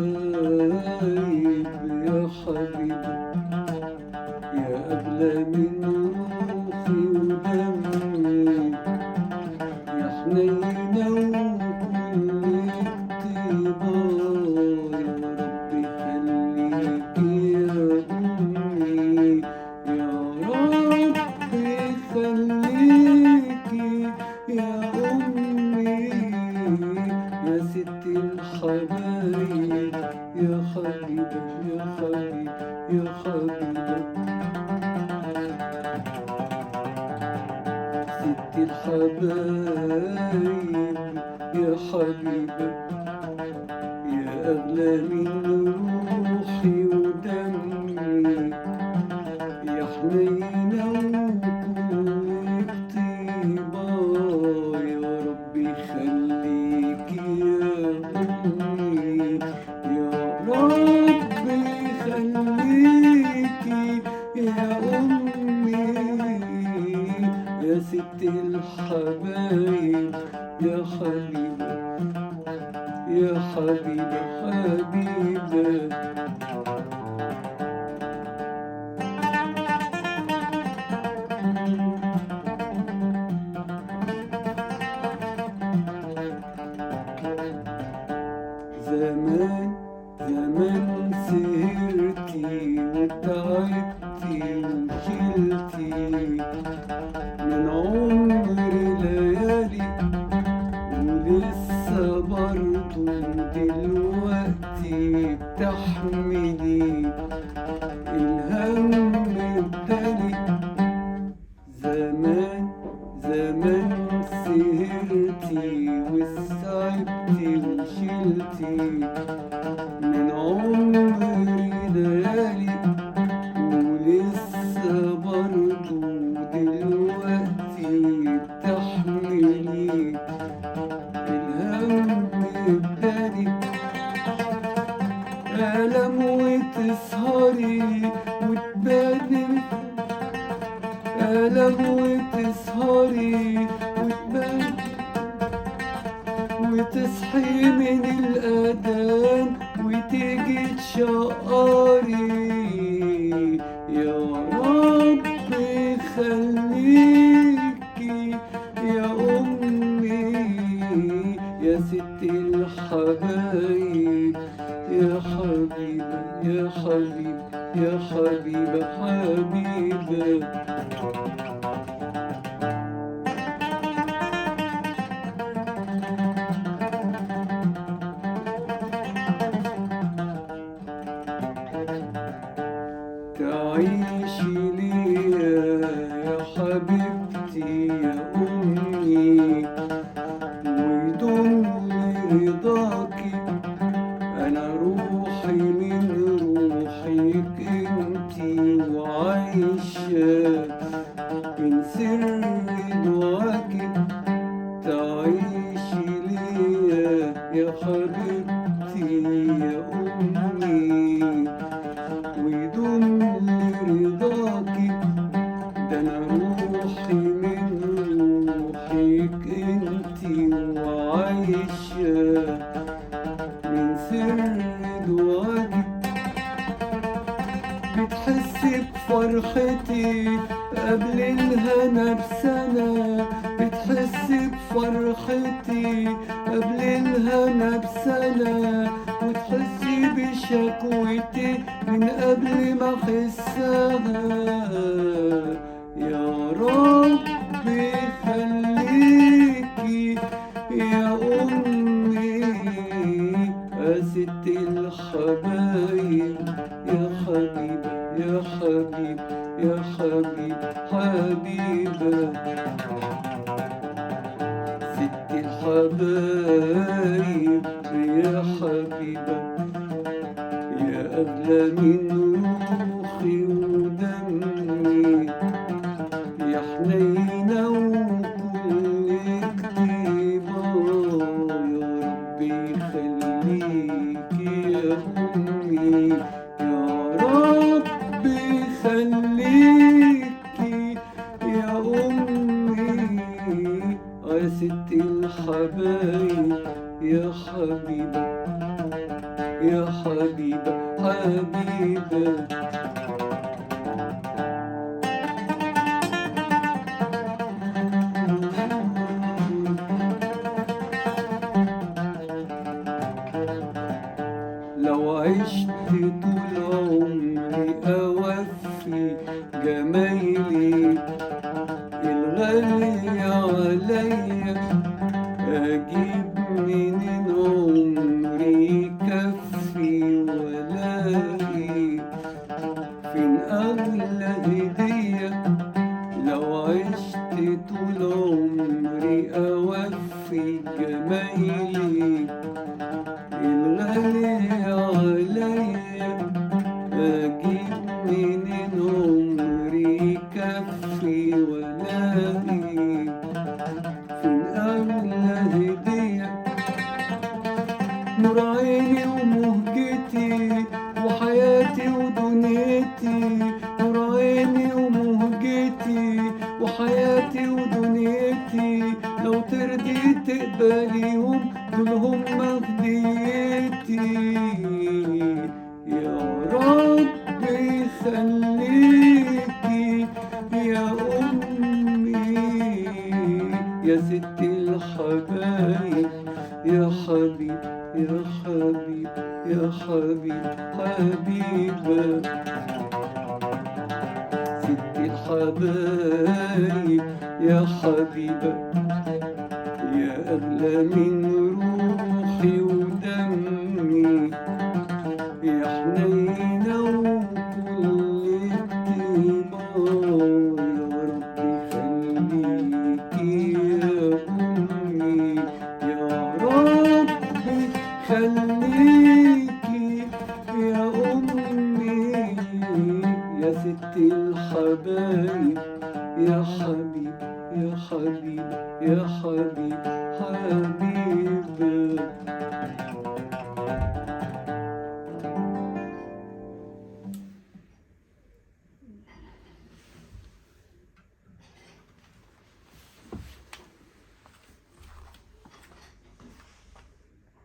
الحبايب يا حبيبي، يا أغلى من روحي ودمي، يا حنينة وكل اختبار، يا ربي خليكي يا أمي، يا ربي خليكي يا أمي، يا ست الحبايب يا حبيبة يا حبيبة يا حبيبة، ست الحبايب يا حبيبة، يا أغلى من روحي ودمي، يا حنينة وكل اختبار، يا ربي خليكي يا أمي، يا ربي خليكي يا أمي، يا ست الحبايب يا حبيبة يا حبيبة حبيبة. زمان زمان سهرتي وتعبتي وشلتي من عمري ليالي، ولسه برضو دلوقتي بتحملي الهم التالي. زمان زمان سهرتي وسعبتي وشلتي من عمري ليالي، ولسه برضو دلوقتي بتحملي الهم التاني. ألم وتسهري وتباني، ألم وتسهري وتباني، وتصحي من الأذان وتيجي تشقري، يا ربي خليكي يا أمي، يا ست الحبايب يا حبيبة يا حبيبة يا حبيبة حبيبة. تعيشي ليا يا حبيبتي يا أمي، ويدوم رضاكي، أنا روحي من روحك انتي، وعايشة من سر دعاكي. تعيشي ليا يا حبيبتي يا أمي، ويدوم رضاكي، ده أنا روحي من روحك انتي، وعايشة من سر دعاكي. بتحسي بفرحتي قبل الهنا بسنة، بتحسي بفرحتي قبل الهنا بسنة، وتحسي بشكوتي من قبل ما أحسها، يا ربي خليكي يا أمي، يا ست الحبايب يا حبيبة يا حبيبة يا حبيبة حبيبة، ست الحبايب يا حبيبة، يا أغلى من روحي ودمي، يا حنينة وكل اختبار، يا ربي خليكي يا أمي، يا ربي خليكي يا أمي، يا ست الحبايب يا حبيبة. يا حبيبة حبيبة. لو عشت طول عمري أوفي جمايلي الغالي عليا، أجيب منين عمري يكفي ولاقي فين أغلى هدية. لو عشت طول عمري أوفي جمايلي الغالي عليا، أجيب منين عمري يكفي ولاقي فين أغلى هدية. نور عيني ومهجتي وحياتي ودنيتي، نور عيني ومهجتي وحياتي ودنيتي، لو ترضي تقبليهم دول هم هديتي. يا رب يخليكي يا أمي يا ست الحبايب، يا حبيب يا حبيب يا حبيب حبيبة. ست الحبايب يا حبيبة، يا أغلى من روحي ودمي، يا حنينة وكل الطيبة. يا رب خليكي يا أمي، يا رب خليكي يا أمي يا ست الحبايب، يا حبيب يا حبيب يا حبيب حبيبة.